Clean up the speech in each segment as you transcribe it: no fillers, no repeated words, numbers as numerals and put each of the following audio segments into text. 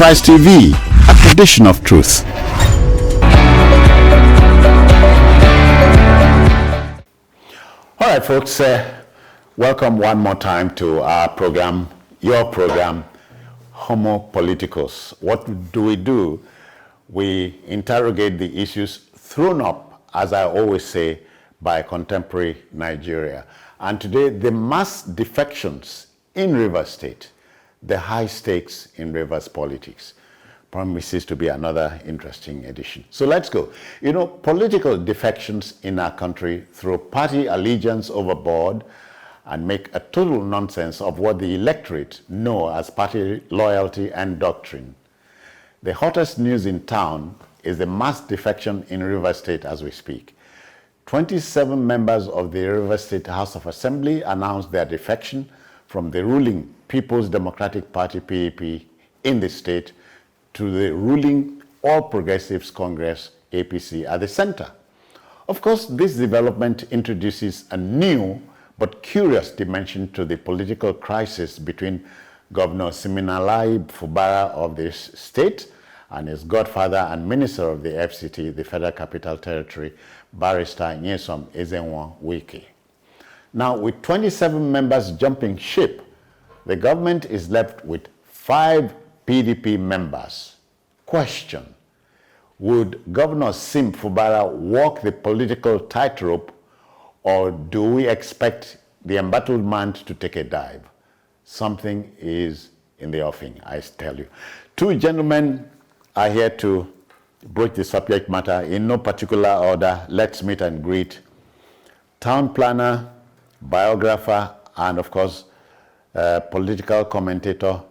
Enterprise TV, a tradition of truth. All right, folks, welcome one more time to our program, your program, Homo Politicus. What do? We interrogate the issues thrown up, as I always say, by contemporary Nigeria. And today, the mass defections in Rivers State, the high stakes in Rivers politics, promises to be another interesting edition. So let's go. You know, political defections in our country throw party allegiance overboard and make a total nonsense of what the electorate know as party loyalty and doctrine. The hottest news in town is the mass defection in Rivers State as we speak. 27 members of the Rivers State House of Assembly announced their defection from the ruling People's Democratic Party, PAP, in the state to the ruling All Progressives Congress, APC, at the center. Of course, this development introduces a new but curious dimension to the political crisis between Governor Siminalayi Fubara of this state and his godfather and minister of the FCT, the Federal Capital Territory, Barrister Nyesom Ezenwa-Wike. Now, with 27 members jumping ship, the government is left with 5 PDP members. Question: would Governor Sim Fubara walk the political tightrope, or do we expect the embattled man to take a dive? Something is in the offing, I tell you. 2 gentlemen are here to broach the subject matter in no particular order. Let's meet and greet town planner, biographer, and of course, political commentator,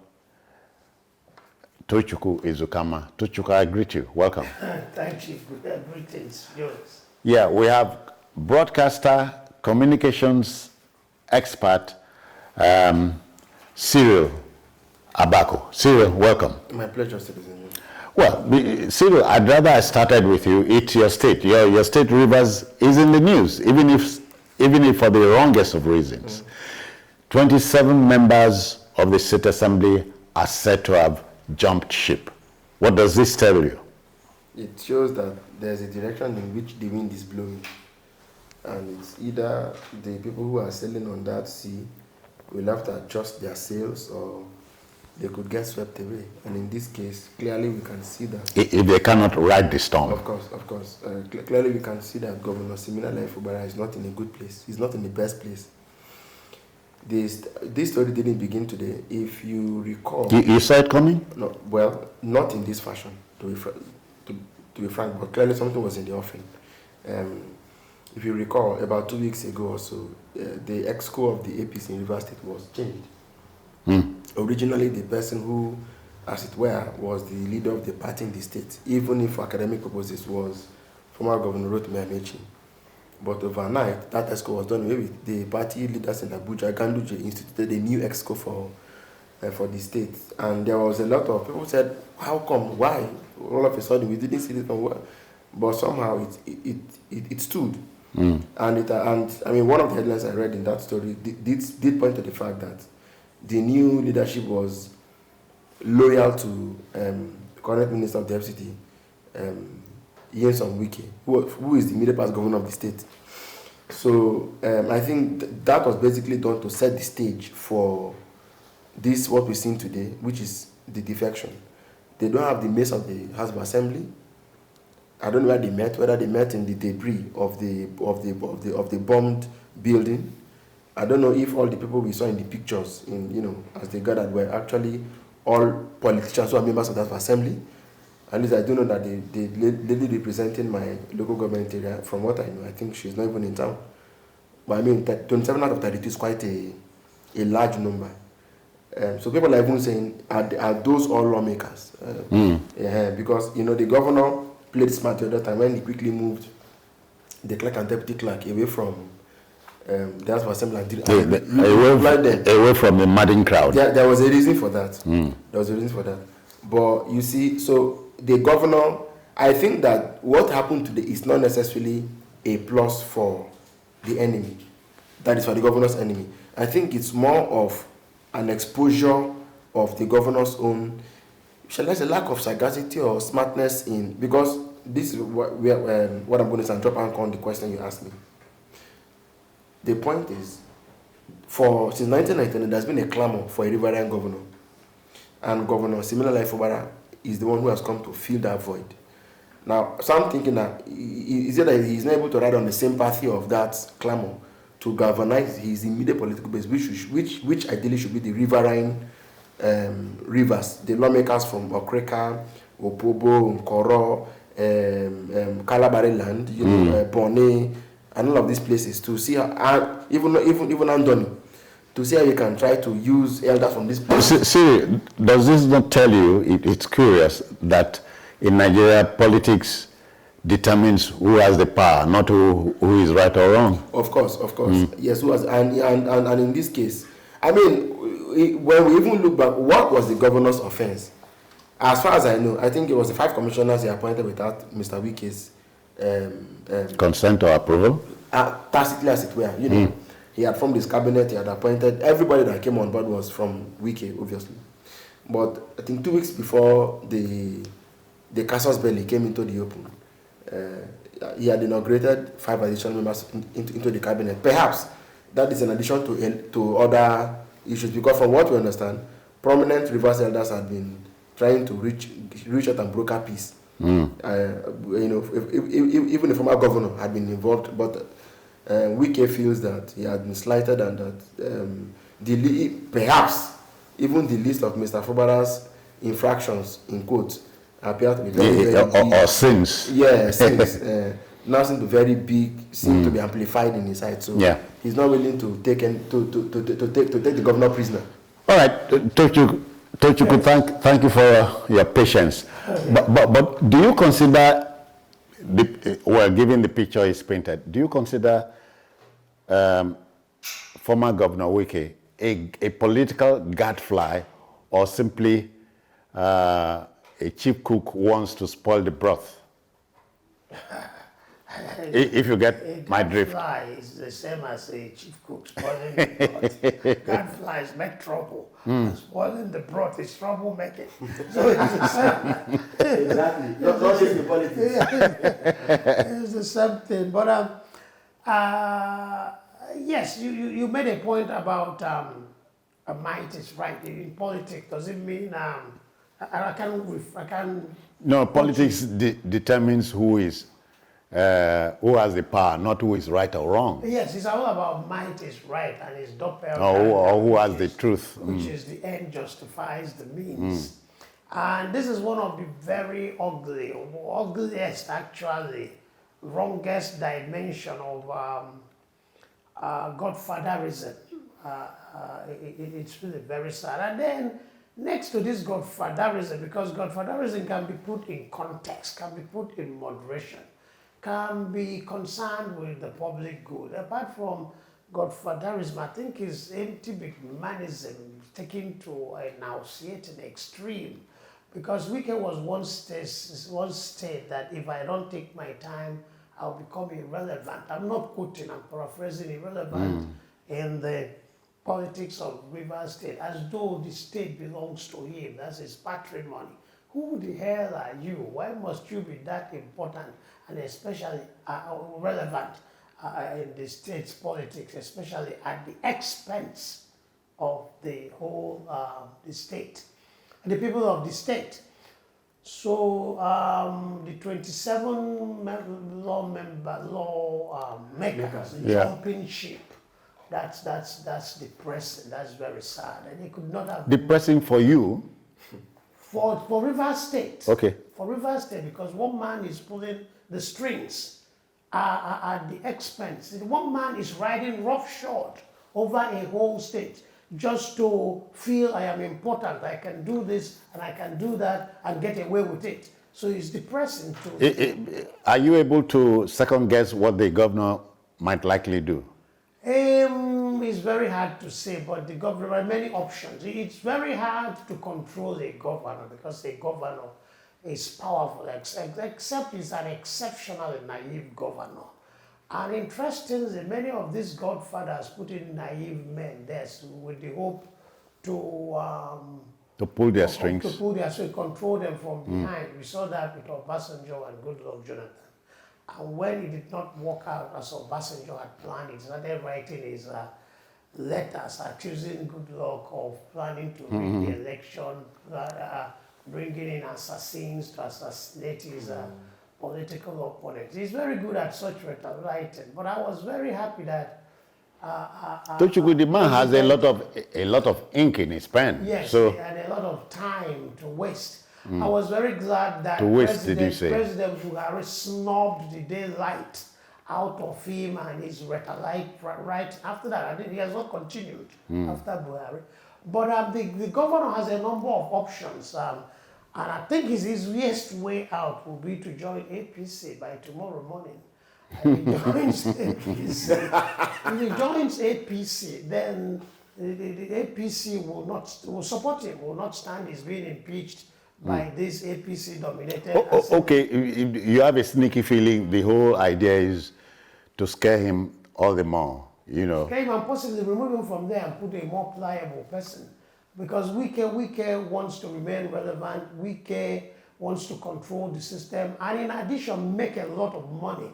Tochukwu Izukama. Tochukwu, I greet you. Welcome. Thank you. Greetings. Yours. Yeah, we have broadcaster, communications expert, Cyril Abako. Cyril, welcome. My pleasure, citizen. Well, Cyril, I'd rather I started with you. It's your state. Your state, Rivers, is in the news, even if for the wrongest of reasons. 27 members of the state assembly are said to have jumped ship. What does this tell you? It shows that there's a direction in which the wind is blowing. And it's either the people who are sailing on that sea will have to adjust their sails, or they could get swept away. And in this case, clearly we can see that. If they cannot ride the storm. Of course. Clearly we can see that Governor Siminalayi Fubara is not in a good place. He's not in the best place. This story didn't begin today. If you recall... You saw it coming? No, well, not in this fashion, to be frank, but clearly something was in the offing. If you recall, about 2 weeks ago or so, the exco of the APC in Rivers State was changed. Originally, the person who, as it were, was the leader of the party in the state, even if for academic purposes, was former Governor Rotimi Amechi. But overnight, that exco was done away with. The party leaders in Abuja, Ganduje, instituted a new exco for the state. And there was a lot of people said, how come, why? All of a sudden, we didn't see this from where. But somehow it stood. And I mean, one of the headlines I read in that story did point to the fact that the new leadership was loyal to current minister of the FCT, Nyesom Wike, who is the immediate past governor of the state. So I think that was basically done to set the stage for this, what we're seeing today, which is the defection. They don't have the mace of the House of Assembly. I don't know where they met, whether they met in the debris of the bombed building. I don't know if all the people we saw in the pictures, as they gathered, were actually all politicians who are members of that assembly. At least I do know that the lady representing my local government area, from what I know, I think she's not even in town. But I mean, 27 out of 32 is quite a large number. So people are even saying, are those all lawmakers? Yeah, because, the governor played smart the other time when he quickly moved the clerk and deputy clerk away from the House of Assembly away from the madding crowd. There was a reason for that. There was a reason for that. But you see, so the governor, I think that what happened today is not necessarily a plus for the enemy. That is for the governor's enemy. I think it's more of an exposure of the governor's own shall I say, lack of sagacity or smartness in, because this is what I'm going to say and drop anchor on the question you asked me. The point is, since 1999, there's been a clamor for a riverine governor. And Governor, similar like Fubara, is the one who has come to fill that void. Now, so I'm thinking that is it that he's not able to ride on the sympathy of that clamor to galvanize his immediate political base, which ideally should be the riverine rivers, the lawmakers from Okreka, Opobo, Nkoro, Kalabari land, Bonny, and all of these places to see how, even Andoni, to see how you can try to use elders from this place. See, does this not tell you, it's curious, that in Nigeria, politics determines who has the power, not who is right or wrong? Of course. Yes, who has, and in this case, I mean, when we even look back, what was the governor's offense? As far as I know, I think it was the 5 commissioners he appointed without Mr. Wike's consent or approval? Tacitly, as it were, you know. He had formed his cabinet, he had appointed, everybody that came on board was from Wike, obviously. But I think 2 weeks before the casus belli came into the open, he had inaugurated 5 additional members into the cabinet. Perhaps that is in addition to other issues, because from what we understand, prominent Rivers elders had been trying to reach out and broker peace. You know, even the former governor had been involved, but Wike feels that he had been slighted and that perhaps even the list of Mr. Fubara's infractions, in quotes, appear to be very big. Or sins. Yeah, sins. Now seem to be very big, seem to be amplified in his side. So he's not willing to take the governor prisoner. All right, Tochukwu, thank you for your patience. But do you consider, given the picture is painted, do you consider former Governor Wike a political gadfly, or simply a chief cook who wants to spoil the broth? If you get my drift. Gadfly is the same as a chief cook spoiling the broth. Gadflies make trouble. And spoiling the broth is troublemaking. So it's the same. Exactly. Not just the politics. It's the same thing. But yes, you made a point about a might is right in politics. Does it mean I can't? No, politics determines who has the power, not who is right or wrong. Yes, it's all about might is right and it's doppelganger. Or who has the truth. Which is the end justifies the means. And this is one of the very ugliest actually, wrongest dimension of godfatherism. It's really very sad. And then next to this godfatherism, because godfatherism can be put in context, can be put in moderation, can be concerned with the public good. Apart from godfatherism, I think is empty McMahonism taken to a nauseating extreme. Because Wike was one state that if I don't take my time, I'll become irrelevant. I'm not quoting, I'm paraphrasing irrelevant in the politics of Rivers State, as though the state belongs to him. That's his patrimony. Who the hell are you? Why must you be that important and especially relevant in the state's politics, especially at the expense of the whole the state, and the people of the state? So the 27 makers, jumping ship. That's depressing. That's very sad, and it could not have depressing for you. For Rivers State. Okay. For Rivers State, because one man is pulling the strings at the expense. One man is riding roughshod over a whole state just to feel I am important. I can do this and I can do that and get away with it. So it's depressing too. Are you able to second guess what the governor might likely do? It's very hard to say, but there are many options. It's very hard to control a governor because a governor is powerful, except he's an exceptionally naive governor. And interestingly, many of these godfathers put in naive men there with the hope to To pull their To strings. pull their strings, control them from behind. We saw that with Obasanjo and Goodluck Jonathan. And when it did not work out as Obasanjo had planned, he started writing his letters accusing Goodluck of planning to rig the election, bringing in assassins to assassinate his political opponents. He's very good at such writing, but I was very happy that Tochukwu, the man has a lot of ink in his pen. yes, So and a lot of time to waste. I was very glad that To waste, did you say? President Buhari snubbed the daylight out of him and his rhetoric right after that. I think he has not continued after Buhari. But the governor has a number of options. And I think his easiest way out will be to join APC by tomorrow morning. If he joins APC, then the APC will support him, will not stand his being impeached by this APC dominated. Okay, you have a sneaky feeling the whole idea is to scare him all the more, you know. Scare him and possibly remove him from there and put a more pliable person. Because Wike wants to remain relevant, Wike wants to control the system, and in addition, make a lot of money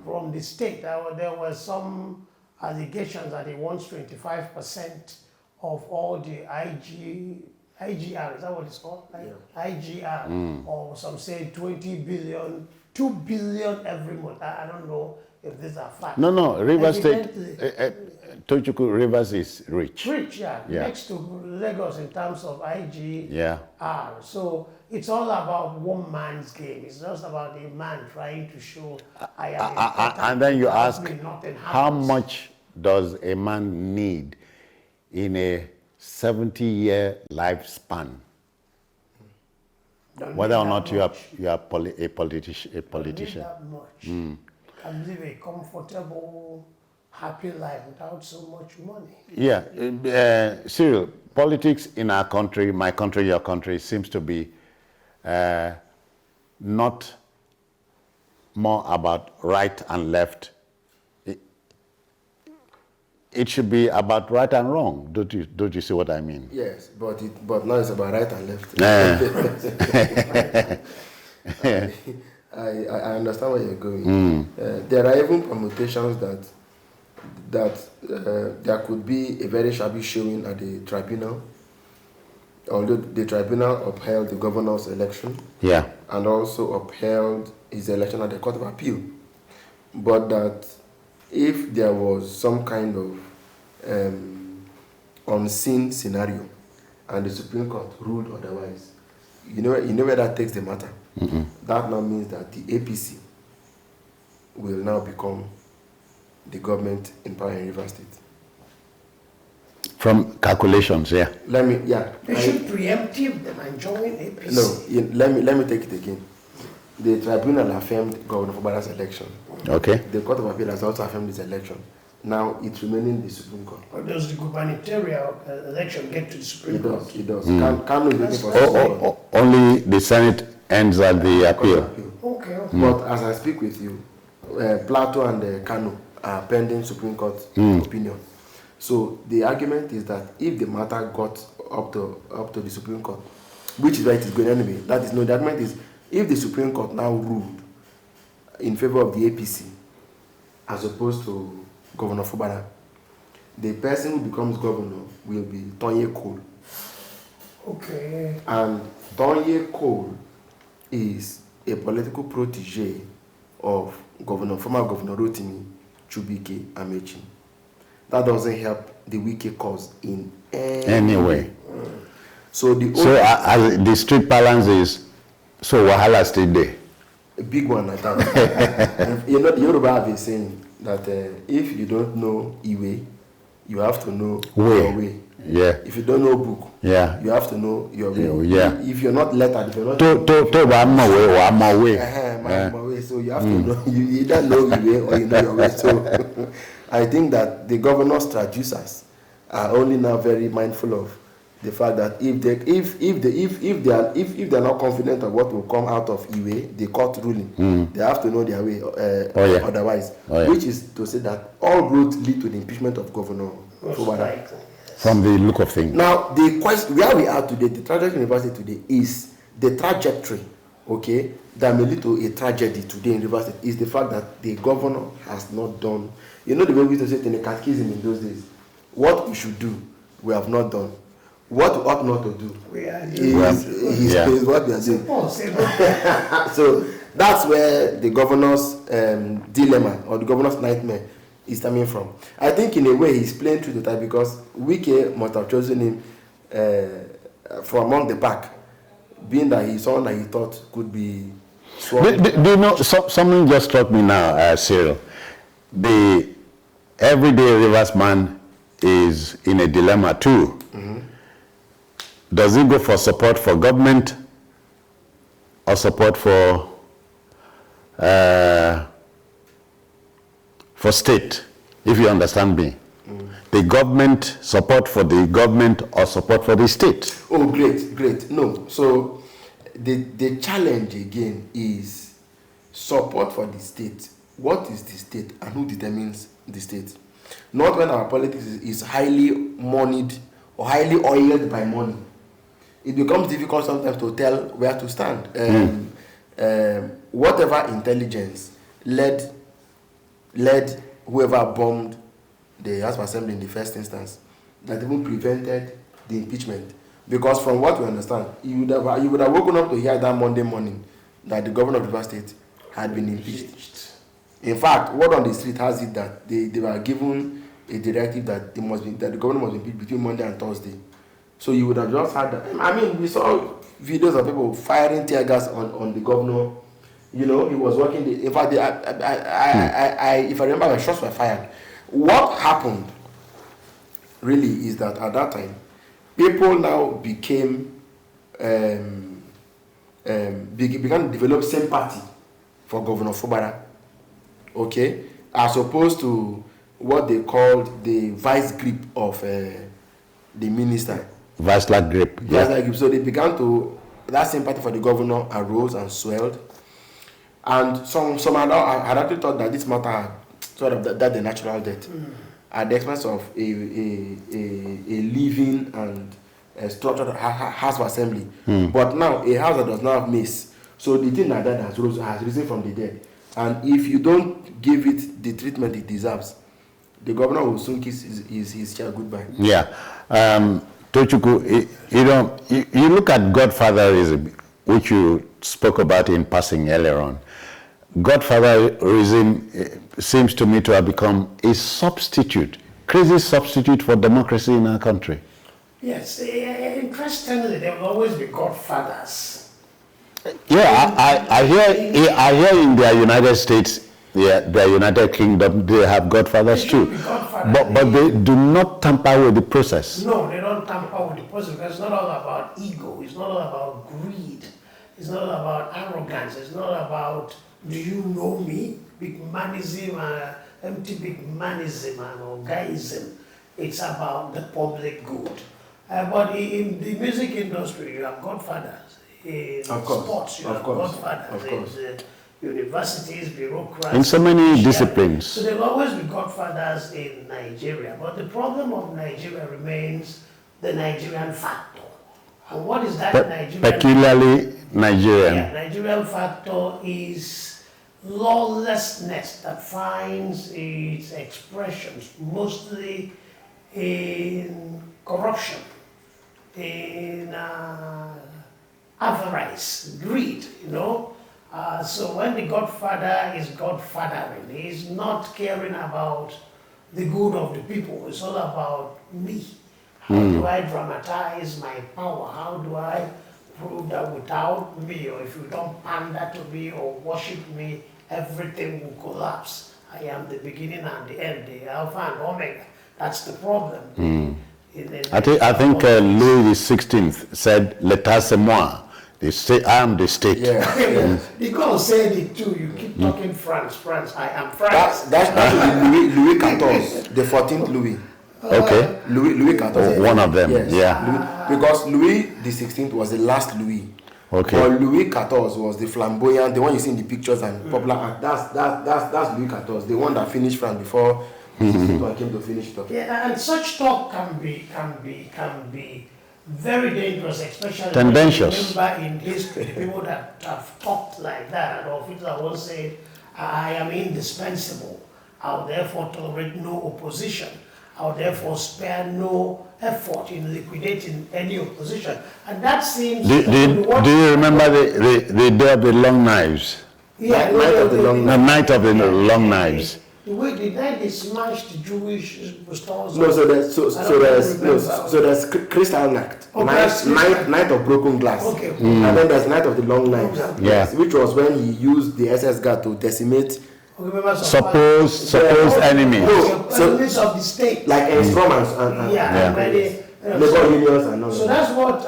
from the state. There were some allegations that he wants 25% of all the IGR, is that what it's called? IGR, or some say 20 billion, 2 billion every month. I don't know if these are facts. No, Rivers State, Tochukwu, Rivers is rich. Rich, yeah, next to Lagos in terms of IGR. Yeah. So it's all about one man's game. It's just about a man trying to show I am important. And then you ask, nothing how happens. much does a man need in a 70-year lifespan? Don't Whether need or that not you are much. a politician. Don't need that much. Can live a comfortable, happy life without so much money. Yeah, Cyril, politics in our country, my country, your country, seems to be not more about right and left. It should be about right and wrong. Don't you see what I mean? Yes, but now it's about right and left. I understand where you're going. There are even permutations that there could be a very shabby showing at the tribunal, although the tribunal upheld the governor's election, and also upheld his election at the Court of Appeal. But that if there was some kind of unseen scenario and the Supreme Court ruled otherwise, you know where that takes the matter. That now means that the APC will now become the government in power in Rivers State. From calculations, They should preemptive them and join APC. No, let me take it again. The tribunal affirmed Governor Fubara's election. Okay. The Court of Appeal has also affirmed this election. Now it's remaining the Supreme Court. Or does the gubernatorial election get to the Supreme Court? It does. Kano is waiting for Supreme Court. Only the Senate ends at the appeal. Okay. But as I speak with you, Plateau and Kano are pending Supreme Court opinion. So the argument is that if the matter got up to the Supreme Court, which is where it is going anyway, the argument is if the Supreme Court now ruled in favor of the APC as opposed to Governor Fubara, the person who becomes governor will be Tonye Cole. Okay. And Tonye Cole is a political protege of former Governor Rotimi Chubike Amechi. That doesn't help the Wike cause in any way. So as the street balance is, so Wahala still there. A big one like that. The Yoruba have been saying that if you don't know Iwe, you have to know your way. Yeah. If you don't know book, you have to know your way. Yeah. If you're not lettered, if you're not my way. So you have to know, you either know your way or you know your way. So I think that the governor's traducers are only now very mindful of the fact that if they are not confident of what will come out of Iwe, the court ruling, they have to know their way otherwise. Which is to say that all roads lead to the impeachment of Governor Fubara. From the look of things. Now, the question where we are today, the trajectory university today is the trajectory, okay, that may lead to a tragedy today in Rivers State is the fact that the governor has not done. You know the way we used to say it in the catechism in those days. What we should do, we have not done. What we ought not to do is what we are doing. So that's where the governor's dilemma or the governor's nightmare is coming from. I think in a way he's playing through the time because Wike must have chosen him from among the pack, being that he's someone that he thought could be sworn. Do you know, something just struck me now, Cyril. The everyday Rivers man is in a dilemma too. Does he go for support for government or support for state, if you understand me? The government, support for the government or support for the state? Oh, great. No. So the challenge again is support for the state. What is the state and who determines the state? Not when our politics is highly moneyed or highly oiled by money. It becomes difficult sometimes to tell where to stand. Whatever intelligence led whoever bombed the House of Assembly in the first instance, that even prevented the impeachment. Because from what we understand, you would have woken up to hear that Monday morning that the governor of Rivers State had been impeached. In fact, word on the street has it that they were given a directive that the governor must be impeached between Monday and Thursday. So you would have just had that. I mean, we saw videos of people firing tear gas on the governor. You know, he was working. In fact, if I remember, the shots were fired. What happened really is that at that time, people now began to develop sympathy for Governor Fubara, okay, as opposed to what they called the vice grip of the minister. Vice-like grip. Vice-like grip. So they began to, that sympathy for the governor arose and swelled. And some had actually thought that this matter had sort of that the natural death at the expense of a living and a structured house of assembly. But now a house that does not have mace, so the thing like that has risen from the dead. And if you don't give it the treatment it deserves, the governor will soon kiss his chair goodbye. Yeah. Tochukwu, you look at godfatherism, which you spoke about in passing earlier on. Godfatherism seems to me to have become a substitute, crazy substitute for democracy in our country. Yes, interestingly, there will always be godfathers. Yeah, I hear in the United States, the United Kingdom, they have godfathers too. But they do not tamper with the process. No, they don't tamper with the process because it's not all about ego, it's not all about greed, it's not all about arrogance, it's not about do you know me, big manism, empty big manism and orgaism. It's about the public good. But in the music industry, you have godfathers. In sports, you have godfathers. In universities, bureaucrats. In so many disciplines. So there will always be godfathers in Nigeria. But the problem of Nigeria remains the Nigerian factor. And what is that Nigerian peculiarly Nigerian. Yeah, Nigerian factor is lawlessness that finds its expressions mostly in corruption, in avarice, greed, you know. So when the godfather is godfathering, he's not caring about the good of the people. It's all about me. How do I dramatize my power? How do I prove that without me, or if you don't pander to me or worship me, everything will collapse. I am the beginning and the end, the Alpha and Omega. That's the problem. I think Louis XVI said, "L'État c'est moi." They say, "I am the state." Yeah. The God said it too. You keep talking France. I am France. That's Louis XIV, the 14th Louis. Okay. Louis XIV. One of them. Yes. Yeah. Because Louis XVI was the last Louis. Okay. But Louis XIV was the flamboyant, the one you see in the pictures and popular act. That's Louis XIV, the one that finished France before 16th one came to finish it off. Yeah, and such talk can be very dangerous, especially Tendentious. when you remember in history people that have talked like that, or people that once said, I am indispensable, I'll therefore tolerate no opposition, I'll therefore spare no effort in liquidating any opposition. And that seems Do you remember the day of the long knives? Yeah, Night of the Long The night of the long knives. The way the night they smashed the Jewish stores. No, so there's Crystal Night, Oh, that's Crystal. night of Broken Glass, Okay. and then there's Night of the Long Knives, Yeah. which was when he used the SS guard to decimate Supposed enemies. No, so- enemies of the state. like instruments and Yeah. labor unions and all So of that. that's what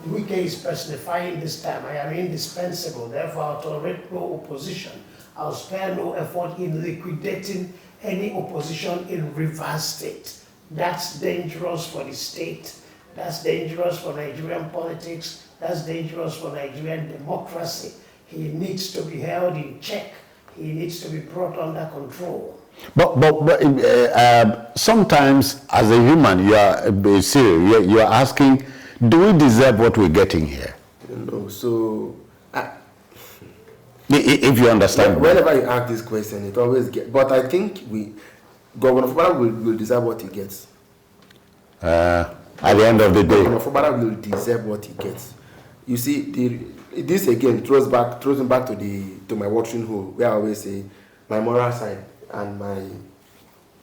Wike is specifying this time. I am indispensable, therefore I'll tolerate no opposition. I'll spare no effort in liquidating any opposition in Rivers State. That's dangerous for the state. That's dangerous for Nigerian politics. That's dangerous for Nigerian democracy. He needs to be held in check. He needs to be brought under control. But sometimes, as a human, you are serious. You are asking, do we deserve what we're getting here? No, so If you understand. whenever you ask this question, it always gets. But I think Governor Fubara will deserve what he gets. At the end of the day. Governor Fubara will deserve what he gets. You see, this again throws me back to my watering hole, where I always say my moral side and my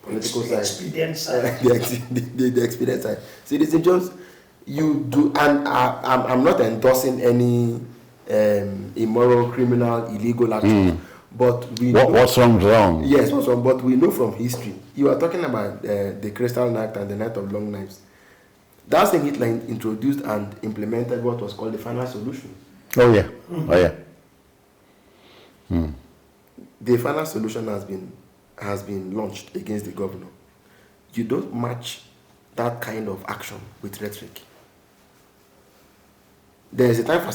political side. Expedient side. the experience side. See, Mr. Jones, you do, and I'm not endorsing any immoral, criminal, illegal action. But we know, What's wrong? yes, what's wrong? But we know from history. You are talking about the Crystal Night and the Night of Long Knives. That's when Hitler introduced and implemented what was called the final solution. Oh yeah. Oh yeah. The final solution has been launched against the governor. You don't match that kind of action with rhetoric. There is a time for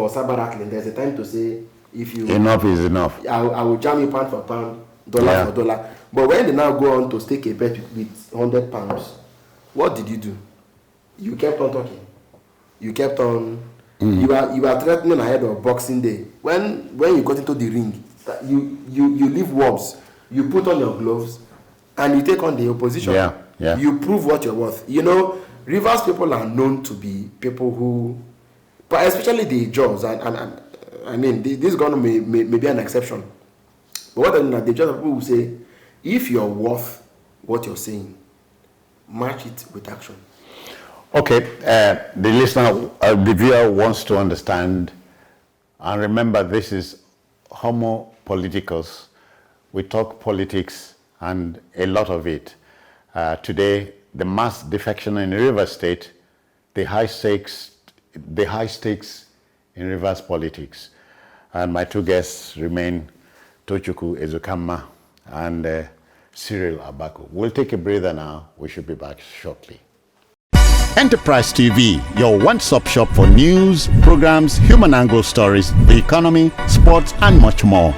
cyber rattling. There's a time to say, if you Enough is enough. I will jam you pound for pound, dollar for dollar. But when they now go on to stake a bet with £100, what did you do? You kept on talking. You kept on. You are threatening ahead of Boxing Day. When you got into the ring, you leave warms. You put on your gloves, and you take on the opposition. Yeah. You prove what you're worth. You know, Rivers people are known to be people who, but especially the Jaws, and I mean, this government may be an exception. But what I mean, the Jaws people will say, if you're worth what you're saying, match it with action. Okay, the listener, the viewer wants to understand, and remember, this is Homo Politicus. We talk politics and a lot of it. Today, the mass defection in Rivers State, the high stakes in Rivers politics. And my two guests remain Tochukwu Ezekama and Cyril Abaku. We'll take a breather now. We should be back shortly. Enterprise TV, your one-stop shop for news, programs, human angle stories, the economy, sports, and much more.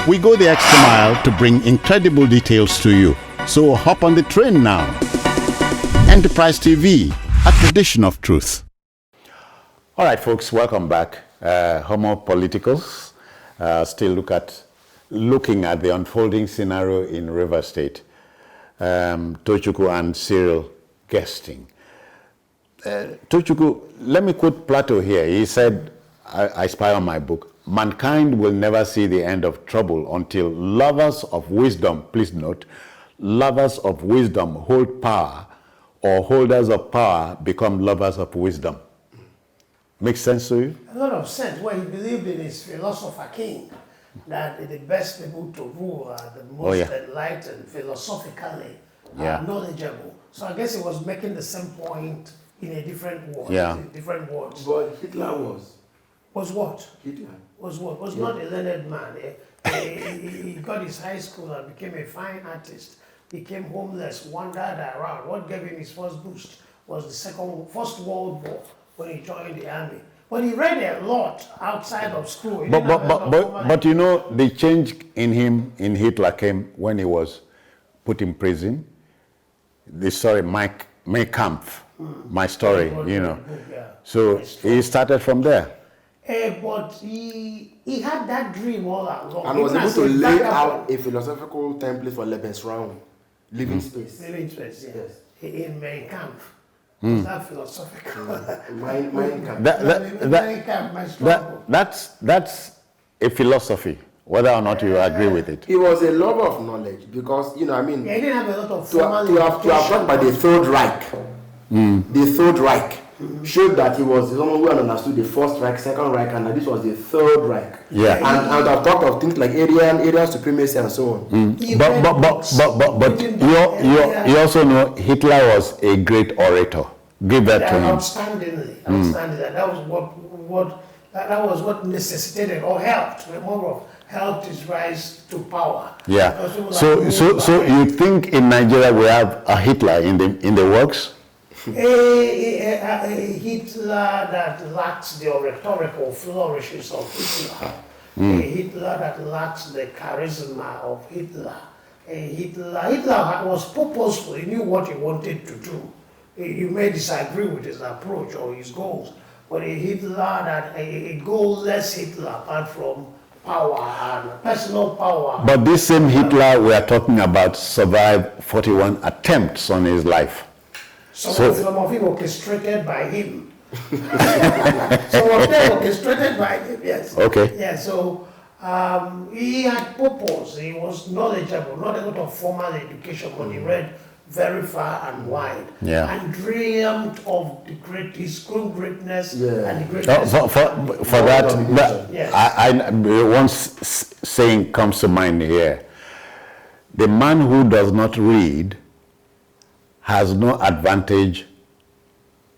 We go the extra mile to bring incredible details to you. So hop on the train now. Enterprise TV, a tradition of truth. All right, folks, welcome back. Homo Politicus, still looking at the unfolding scenario in Rivers State. Tochukwu and Cyril guesting. Tochukwu, let me quote Plato here. He said, I spy on my book, mankind will never see the end of trouble until lovers of wisdom, please note, lovers of wisdom hold power, or holders of power become lovers of wisdom. Makes sense to you? A lot of sense. Well, he believed in his philosopher king, that the best people to rule are the most enlightened, philosophically knowledgeable. So I guess he was making the same point in a different word. Different words. But Hitler was. Was what? Hitler. Was what? Was not a learned man. He got his high school and became a fine artist. Became homeless, wandered around. What gave him his first boost was the First World War when he joined the army. But he read a lot outside of school. But you know, the change in him, in Hitler, came when he was put in prison. The story, my Kampf, my story, you know. So he started from there. But he had that dream all along. And was able to lay out a philosophical template for Lebensraum, living space. Living space, yes. In Mein Kampf. That philosophical. Mein Kampf. That's a philosophy, whether or not you agree with it. He was a lover of knowledge because, you know, I mean, Yeah, he didn't have a lot of to have talked by the Third Reich, the Third Reich showed that he was someone who understood the First Reich, Second Reich, and that this was the Third Reich. Yeah. And I've talked of things like area supremacy and so on. But you also know Hitler was a great orator. Give that to him. Outstandingly. That was what necessitated or helped. Remember, helped his rise to power. Yeah. So you think in Nigeria we have a Hitler in the works? A Hitler that lacks the rhetorical flourishes of Hitler. A Hitler that lacks the charisma of Hitler. Hitler was purposeful. He knew what he wanted to do. You may disagree with his approach or his goals, but a goalless Hitler apart from power and personal power. But this same Hitler we are talking about survived 41 attempts on his life. Some of it orchestrated by him. Some of them orchestrated by him, yes. Okay. Yeah, so he had purpose. He was knowledgeable, not a lot of formal education, but he read very far and wide. Yeah. And dreamt of his own greatness and the Oh, greatness. for that, Yes. I one saying comes to mind here. The man who does not read has no advantage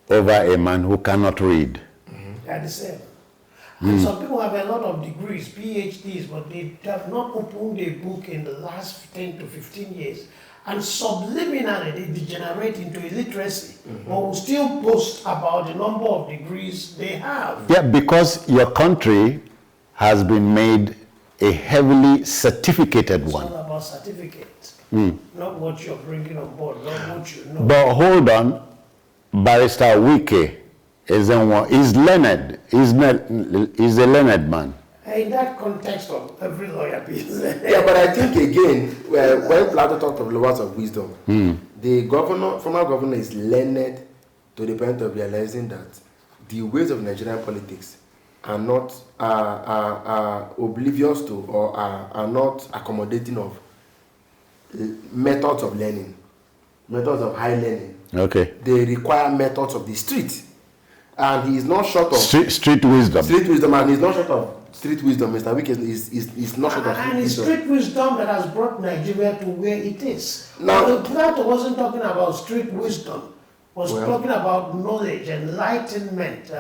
over a man who cannot read. They are the same. And some people have a lot of degrees, PhDs, but they have not opened a book in the last 10 to 15 years. And subliminally, they degenerate into illiteracy, but will still boast about the number of degrees they have. Yeah, because your country has been made a heavily certificated It's one. all about certificates, not what you're bringing on board, not what you know. But hold on, Barrister Wike is learned. He's a learned man. In that context of every lawyer being Yeah, but I think again, when Plato talked of words of wisdom, the former governor is learned to the point of realizing that the ways of Nigerian politics are not are oblivious to or are not accommodating of methods of learning, methods of high learning. Okay. They require methods of the street, and he is not short of Street wisdom. street wisdom, and he's not short of street wisdom. Mr. Wike is not short of street and it's wisdom. street wisdom that has brought Nigeria to where it is. Now- Plato wasn't talking about street wisdom. Was Well- talking about knowledge, enlightenment,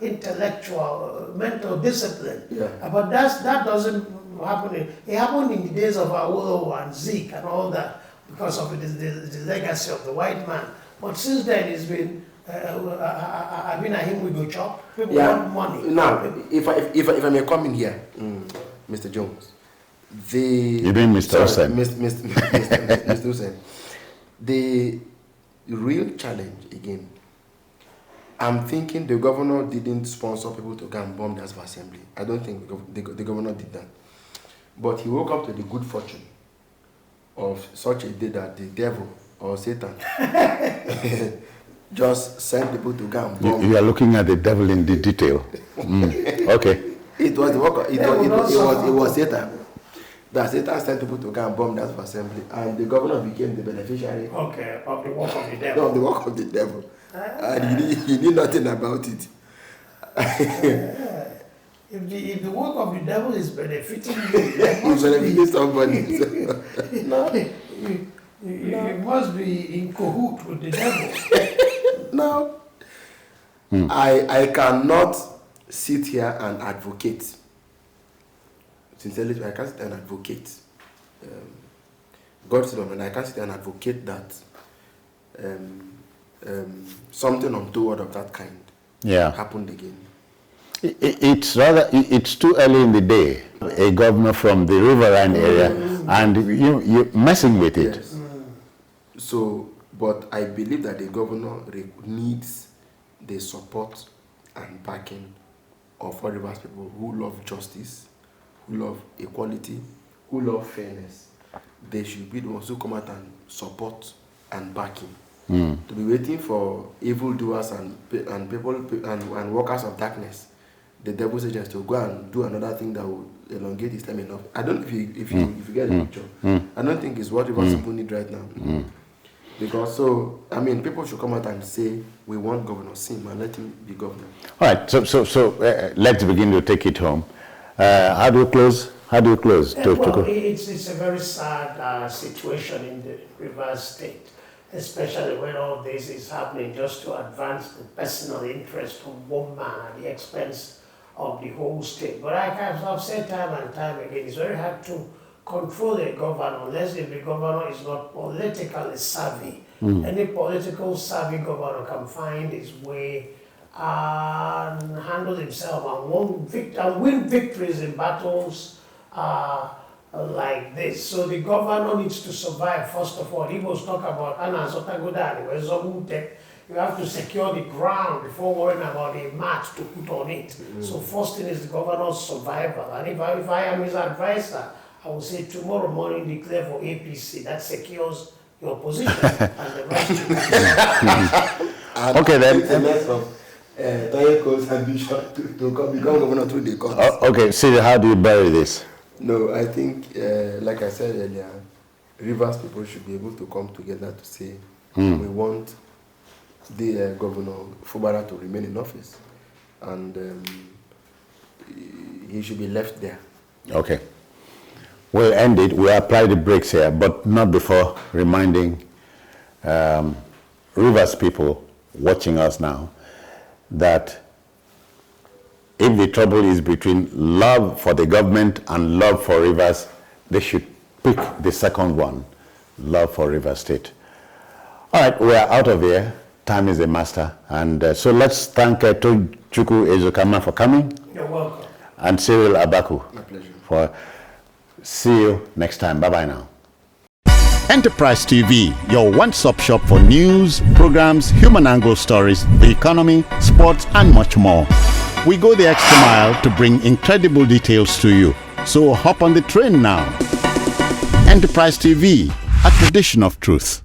intellectual, mental discipline. Yeah. But that doesn't happen. It happened in the days of Awolowo and Zeke and all that because of the legacy of the white man. But since then, it's been, I mean, at him we go chop. People want money. Now, if I may come in here, Mr. Jones, You mean Mr. Hussein? Mr. Hussein, the real challenge again. I'm thinking the governor didn't sponsor people to go and bomb the House of Assembly. I don't think the governor did that. But he woke up to the good fortune of such a day that the devil or Satan just sent people to go and bomb. You are looking at the devil in the detail. Okay. It was the work. It was Satan. That Satan sent people to go and bomb the House of Assembly, and the governor became the beneficiary Of the work of the devil. of the work of the devil, and he knew nothing about it. If the work of the devil is benefiting you, there He's must be, benefiting somebody. you must be in cahoot with the devil. No, I cannot sit here and advocate. Sincerely, I can't sit and advocate. God said, I can't sit and advocate that something untoward of that kind happened again. It's too early in the day. A governor from the riverine area, and you're messing with it. Yes. So, but I believe that the governor needs the support and backing of all Rivers people who love justice, who love equality, who love fairness. They should be the ones who come out and support and back him. To be waiting for evildoers and people and workers of darkness, the devil's agents, to go and do another thing that will elongate his time enough. I don't know if you get the picture. I don't think it's what Rivers people need right now. Because people should come out and say, we want Governor Sim and let him be governor. All right, so let's begin to take it home. How do you close? It's a very sad situation in the Rivers State, especially when all this is happening just to advance the personal interest of one man at the expense of the whole state. But I've said time and time again, it's very hard to control a governor unless if the governor is not politically savvy. Any political savvy governor can find his way and handle himself and win victories in battles like this. So the governor needs to survive first of all. He was talking about you have to secure the ground before worrying about a mat to put on it. So first thing is the governor's survival. And if I am his advisor, I will say tomorrow morning declare for APC. That secures your position and the rest. Okay then. It's a mess of Toyeko's ambition to become governor through the courts. Okay, see, how do you bury this? No, I think, like I said earlier, Rivers people should be able to come together to say, we want the Governor Fubara to remain in office, and he should be left there. Okay. We'll end it. We'll apply the brakes here, but not before reminding Rivers people watching us now that if the trouble is between love for the government and love for Rivers, they should pick the second one, love for Rivers State. All right, we are out of here. Time is a master. And so let's thank Tochukwu Ezokama for coming. You're welcome. And Cyril Abaku. My pleasure. See you next time. Bye-bye now. Enterprise TV, your one-stop shop for news, programs, human angle stories, the economy, sports, and much more. We go the extra mile to bring incredible details to you. So hop on the train now. Enterprise TV, a tradition of truth.